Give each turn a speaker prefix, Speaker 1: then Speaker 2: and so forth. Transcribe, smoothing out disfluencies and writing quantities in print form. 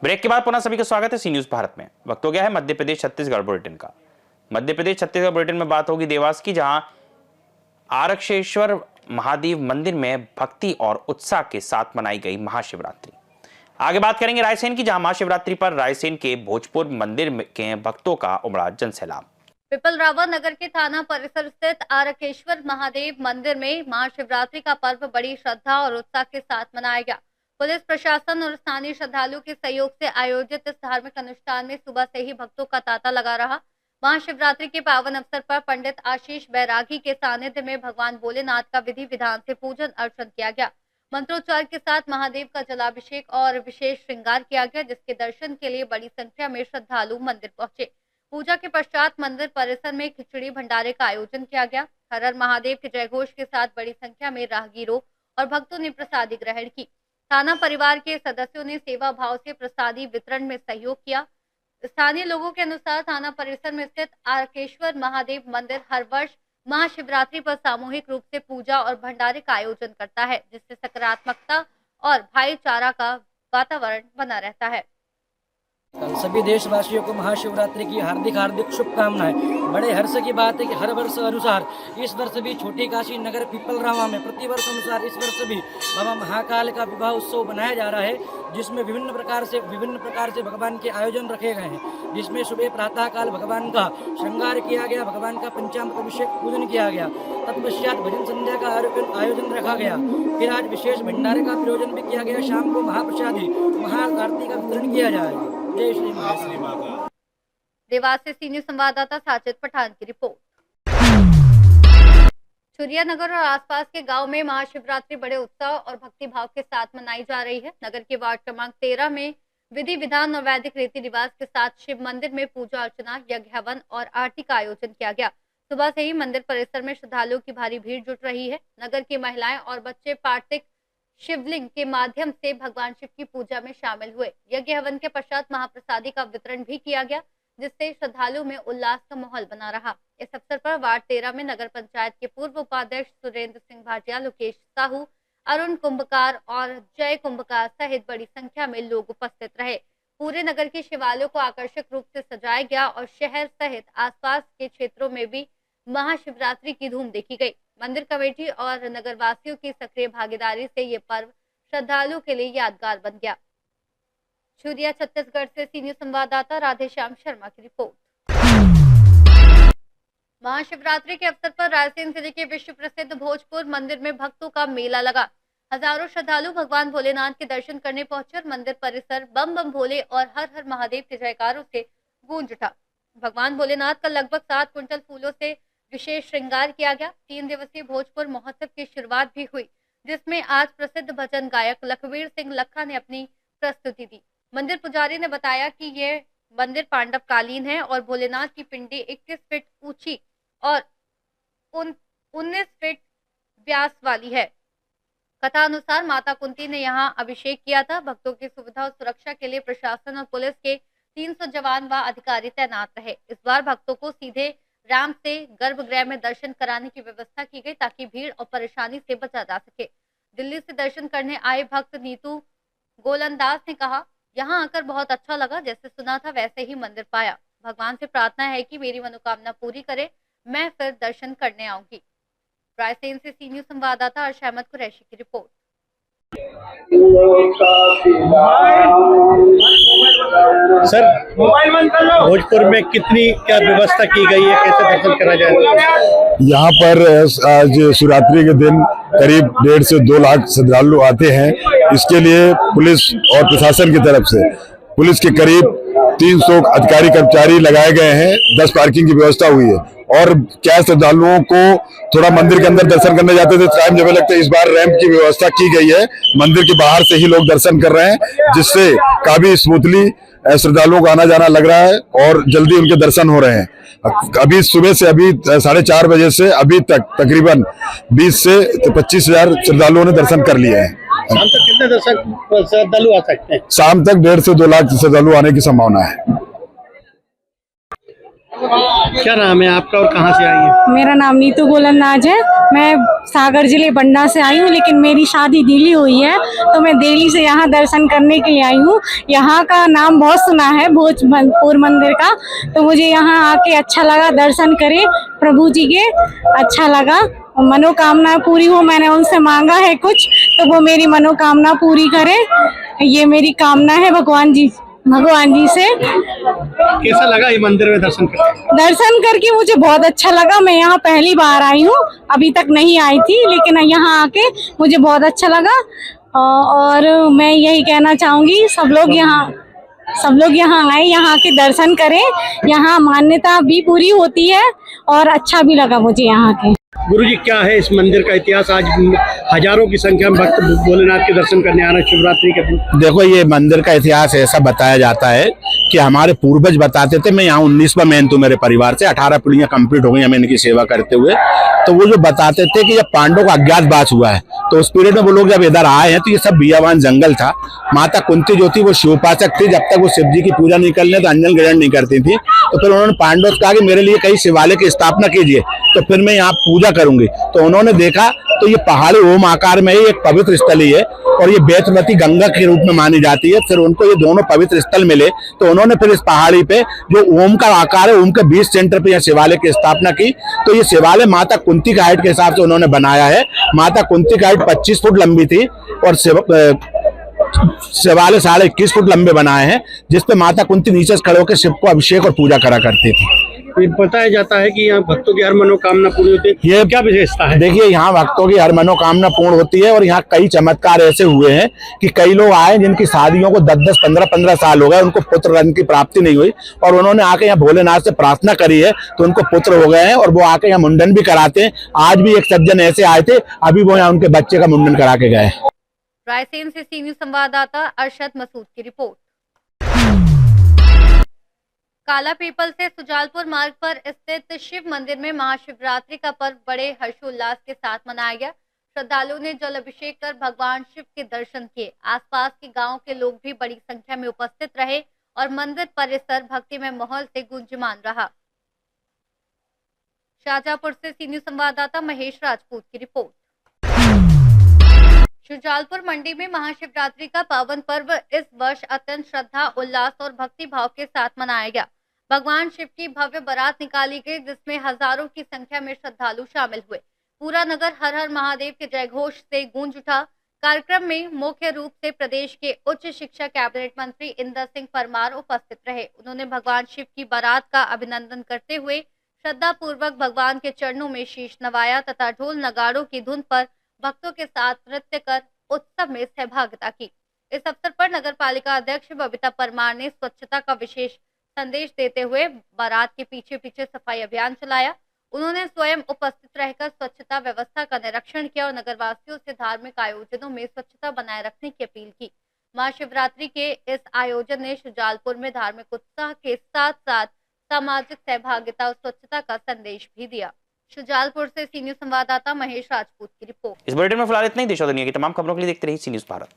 Speaker 1: Break के बाद पुनः सभी का स्वागत है सी न्यूज भारत में। वक्त हो गया है मध्य प्रदेश छत्तीसगढ़ बुलेटिन का। मध्य प्रदेश छत्तीसगढ़ बुलेटिन में बात होगी देवास की, जहां आरक्षेश्वर महादेव मंदिर में भक्ति और उत्साह के साथ मनाई गई महाशिवरात्रि। आगे बात करेंगे रायसेन की, जहां महाशिवरात्रि पर रायसेन के भोजपुर मंदिर के भक्तों का उमड़ा जनसैलाब।
Speaker 2: पिपलरावा नगर के थाना परिसर स्थित आरक्षेश्वर महादेव मंदिर में महाशिवरात्रि का पर्व बड़ी श्रद्धा और उत्साह के साथ मनाया गया। पुलिस प्रशासन और स्थानीय श्रद्धालुओं के सहयोग से आयोजित इस धार्मिक अनुष्ठान में सुबह से ही भक्तों का तांता लगा रहा। महाशिवरात्रि के पावन अवसर पर पंडित आशीष बैरागी के सानिध्य में भगवान भोलेनाथ का विधि विधान से पूजन अर्चन किया गया। मंत्रोच्चार के साथ महादेव का जलाभिषेक और विशेष श्रृंगार किया गया, जिसके दर्शन के लिए बड़ी संख्या में श्रद्धालु मंदिर पहुंचे। पूजा के पश्चात मंदिर परिसर में खिचड़ी भंडारे का आयोजन किया गया। हर हर महादेव के जयघोष के साथ बड़ी संख्या में राहगीरों और भक्तों ने प्रसादी ग्रहण की। थाना परिवार के सदस्यों ने सेवा भाव से प्रसादी वितरण में सहयोग किया। स्थानीय लोगों के अनुसार थाना परिसर में स्थित आरक्षेश्वर महादेव मंदिर हर वर्ष महाशिवरात्रि पर सामूहिक रूप से पूजा और भंडारे का आयोजन करता है, जिससे सकारात्मकता और भाईचारा का वातावरण बना रहता है।
Speaker 3: सभी देशवासियों को महाशिवरात्रि की हार्दिक शुभकामनाएं। बड़े हर्ष की बात है कि हर वर्ष अनुसार इस वर्ष भी छोटी काशी नगर पिपलरावा में प्रतिवर्ष अनुसार इस वर्ष भी बाबा महाकाल का विवाह उत्सव बनाया जा रहा है, जिसमें विभिन्न प्रकार से भगवान के आयोजन रखे गए हैं। जिसमें सुबह प्रातःकाल भगवान का श्रृंगार किया गया, भगवान का पंचामृत अभिषेक पूजन किया गया। तत्पश्चात भजन संध्या का आयोजन रखा गया। फिर आज विशेष भंडारे का प्रयोजन भी किया गया। शाम को महाप्रसादी महाआरती का वितरण किया जाएगा। जय श्री माता।
Speaker 2: देवास से सी न्यूज संवाददाता साजिद पठान की रिपोर्ट। छुरिया नगर और आसपास के गांव में महाशिवरात्रि बड़े उत्साह और भक्ति भाव के साथ मनाई जा रही है। नगर के वार्ड क्रमांक 13 में विधि विधान और वैदिक रीति रिवाज के साथ शिव मंदिर में पूजा अर्चना, यज्ञ हवन और आरती का आयोजन किया गया। सुबह से ही मंदिर परिसर में श्रद्धालुओं की भारी भीड़ जुट रही है। नगर की महिलाएं और बच्चे पार्थिव शिवलिंग के माध्यम से भगवान शिव की पूजा में शामिल हुए। यज्ञ हवन के पश्चात महाप्रसादी का वितरण भी किया गया, जिससे श्रद्धालुओं में उल्लास का माहौल बना रहा। इस अवसर पर वार्ड 13 में नगर पंचायत के पूर्व उपाध्यक्ष सुरेंद्र सिंह भाटिया, लोकेश साहू, अरुण कुंभकार और जय कुंभकार सहित बड़ी संख्या में लोग उपस्थित रहे। पूरे नगर के शिवालयों को आकर्षक रूप से सजाया गया और शहर सहित आसपास के क्षेत्रों में भी महाशिवरात्रि की धूम देखी गई। मंदिर कमेटी और नगरवासियों की सक्रिय भागीदारी से ये पर्व श्रद्धालुओं के लिए यादगार बन गया। छुरिया छत्तीसगढ़ से सी न्यूज संवाददाता राधेश्याम शर्मा की रिपोर्ट। महाशिवरात्रि के अवसर पर रायसेन जिले के विश्व प्रसिद्ध भोजपुर मंदिर में भक्तों का मेला लगा। हजारों श्रद्धालु भगवान भोलेनाथ के दर्शन करने पहुंचे और मंदिर परिसर बम बम भोले और हर हर महादेव के जयकारों से गूंज उठा। भगवान भोलेनाथ का लगभग 7 क्विंटल फूलों से विशेष श्रृंगार किया गया। 3 दिवसीय भोजपुर महोत्सव की शुरुआत भी हुई, जिसमें आज प्रसिद्ध भजन गायक लखवीर सिंह लखा ने अपनी प्रस्तुति दी। मंदिर पुजारी ने बताया कि यह मंदिर पांडव कालीन है और भोलेनाथ की पिंडी 21 फीट ऊंची और 19 फीट व्यास वाली है। कथा अनुसार माता कुंती ने यहां अभिषेक किया था। भक्तों की सुविधा और सुरक्षा के लिए प्रशासन और पुलिस के 300 जवान व अधिकारी तैनात रहे। इस बार भक्तों को सीधे राम से गर्भगृह में दर्शन कराने की व्यवस्था की गई, ताकि भीड़ और परेशानी से बचा जा सके। दिल्ली से दर्शन करने आए भक्त नीतू गोलंदाज ने कहा, यहाँ आकर बहुत अच्छा लगा, जैसे सुना था वैसे ही मंदिर पाया। भगवान से प्रार्थना है कि मेरी मनोकामना पूरी करे, मैं फिर दर्शन करने आऊंगी। रायसेन से सी न्यूज संवाददाता अर्श अहमद कुरैशी की रिपोर्ट।
Speaker 4: सर, भोजपुर में कितनी क्या व्यवस्था की गई है, कैसे दर्शन करा जाए?
Speaker 5: यहाँ पर आज शिवरात्रि के दिन करीब 1.5 से 2 लाख श्रद्धालु आते हैं। इसके लिए पुलिस और प्रशासन की तरफ से पुलिस के करीब 300 अधिकारी कर्मचारी लगाए गए हैं। 10 पार्किंग की व्यवस्था हुई है और क्या श्रद्धालुओं को थोड़ा मंदिर के अंदर दर्शन करने जाते थे, टाइम जब लगता है, इस बार रैंप की व्यवस्था की गई है। मंदिर के बाहर से ही लोग दर्शन कर रहे हैं, जिससे काफी स्मूथली श्रद्धालुओं को आना जाना लग रहा है और जल्दी उनके दर्शन हो रहे हैं। अभी सुबह से अभी 4:30 बजे से अभी तक तकरीबन 20 से 25 हजार श्रद्धालुओं ने दर्शन कर लिए हैं।
Speaker 4: शाम तक कितने श्रद्धालु आ सकते हैं?
Speaker 5: शाम तक 1.5 से 2 लाख श्रद्धालु आने की संभावना है।
Speaker 4: क्या नाम है आपका और कहाँ से आई हैं?
Speaker 6: मेरा नाम नीतू गोलंदाज है। मैं सागर जिले बंडा से आई हूँ, लेकिन मेरी शादी दिल्ली हुई है, तो मैं दिल्ली से यहाँ दर्शन करने के लिए आई हूँ। यहाँ का नाम बहुत सुना है, भोजपुर मंदिर का, तो मुझे यहाँ आके अच्छा लगा, दर्शन करे प्रभु जी के, अच्छा लगा। मनोकामना पूरी हो, मैंने उनसे मांगा है कुछ, तो वो मेरी मनोकामना पूरी करे, ये मेरी कामना है भगवान जी से।
Speaker 4: कैसा लगा ये मंदिर में दर्शन करके?
Speaker 6: दर्शन करके मुझे बहुत अच्छा लगा। मैं यहाँ पहली बार आई हूँ, अभी तक नहीं आई थी, लेकिन यहाँ आके मुझे बहुत अच्छा लगा। और मैं यही कहना चाहूंगी, सब लोग यहाँ आए, यहाँ के दर्शन करें। यहाँ मान्यता भी पूरी होती है और अच्छा भी लगा मुझे यहाँ के।
Speaker 4: गुरुजी, क्या है इस मंदिर का इतिहास? आज हजारों की संख्या में भक्त भोलेनाथ के दर्शन करने आ रहे हैं शिवरात्रि के दिन।
Speaker 7: देखो, ये मंदिर का इतिहास ऐसा बताया जाता है कि हमारे पूर्वज बताते थे, मैं यहाँ 19वां मेन तो मेरे परिवार से 18 पीढ़ियां कंप्लीट हो गई हमें इनकी सेवा करते हुए। तो वो जो बताते थे कि जब पांडवों का अज्ञातवास हुआ है, तो उस पीरियड में वो लोग जब इधर आए हैं तो ये सब बियावान जंगल था। माता कुंती जो थी वो शिवोपासक थी, जब तक वो शिव जी की पूजा नहीं कर ले तो अंजन ग्रहण नहीं करती थी। तो फिर उन्होंने पांडवों से कहा कि मेरे लिए कहीं शिवालय की स्थापना कीजिए, तो फिर मैं यहाँ पूजा करूंगी। तो उन्होंने देखा तो ये पहाड़ी ओम आकार में ही एक पवित्र स्थली है और ये बेतवती गंगा के रूप में मानी जाती है। फिर उनको ये दोनों पवित्र स्थल मिले, तो उन्होंने फिर इस पहाड़ी पे जो ओम का आकार है, ओम के 20 सेंटर पे यह शिवालय की स्थापना की। तो ये शिवालय माता कुंती का हाइट के हिसाब से उन्होंने बनाया है। माता कुंती की हाइट 25 फुट लंबी थी और शिवालय 21.5 फुट लंबे बनाए हैं, जिसपे माता कुंती नीचे से खड़े होकर शिव को अभिषेक और पूजा करा करती थी।
Speaker 4: ये बताया जाता है कि यहाँ भक्तों की हर मनोकामना पूरी होती है, ये क्या विशेषता है?
Speaker 7: देखिए, यहाँ भक्तों की हर मनोकामना पूर्ण होती है और यहाँ कई चमत्कार ऐसे हुए हैं कि कई लोग आए जिनकी शादियों को 10-10, 15-15 साल हो गए, उनको पुत्र रत्न की प्राप्ति नहीं हुई, और उन्होंने आके यहाँ भोलेनाथ से प्रार्थना करी है तो उनको पुत्र हो गए हैं और वो आके यहाँ मुंडन भी कराते हैं। आज भी एक सज्जन ऐसे आए थे, अभी वो यहाँ उनके बच्चे का मुंडन करा के गए।
Speaker 2: रायसेन से सी न्यूज संवाददाता अरशद मसूद की रिपोर्ट। काला पीपल से सुजालपुर मार्ग पर स्थित शिव मंदिर में महाशिवरात्रि का पर्व बड़े हर्षोल्लास के साथ मनाया गया। श्रद्धालुओं ने जल अभिषेक कर भगवान शिव के दर्शन किए। आसपास के गांव के लोग भी बड़ी संख्या में उपस्थित रहे और मंदिर परिसर भक्तिमय माहौल से गुंजमान रहा। शाहजहांपुर से सी न्यूज संवाददाता महेश राजपूत की रिपोर्ट। शुजालपुर मंडी में महाशिवरात्रि का पावन पर्व इस वर्ष अत्यंत श्रद्धा, उल्लास और भक्ति भाव के साथ मनाया गया। भगवान शिव की भव्य बारात निकाली गई, जिसमें हजारों की संख्या में श्रद्धालु शामिल हुए। पूरा नगर हर हर महादेव के जयघोष से गूंज उठा। कार्यक्रम में मुख्य रूप से प्रदेश के उच्च शिक्षा कैबिनेट मंत्री इंदर सिंह परमार उपस्थित रहे। उन्होंने भगवान शिव की बारात का अभिनंदन करते हुए श्रद्धा पूर्वक भगवान के चरणों में शीश नवाया तथा ढोल नगाड़ों की धुन पर भक्तों के साथ नृत्य कर उत्सव में सहभागिता की। इस अवसर पर नगर पालिका अध्यक्ष बबीता परमार ने स्वच्छता का विशेष संदेश देते हुए बारात के पीछे पीछे सफाई अभियान चलाया। उन्होंने स्वयं उपस्थित रहकर स्वच्छता व्यवस्था का निरीक्षण किया और नगरवासियों से धार्मिक आयोजनों में स्वच्छता बनाए रखने की अपील की। महाशिवरात्रि के इस आयोजन ने शुजालपुर में धार्मिक उत्साह के साथ साथ सामाजिक सहभागिता और स्वच्छता का संदेश भी दिया। शुजालपुर से सी न्यूज संवाददाता महेश राजपूत की रिपोर्ट।
Speaker 1: इस बुलेटिन में फिलहाल इतना ही। देश और दुनिया की तमाम खबरों के लिए देखते रहिए सी न्यूज भारत।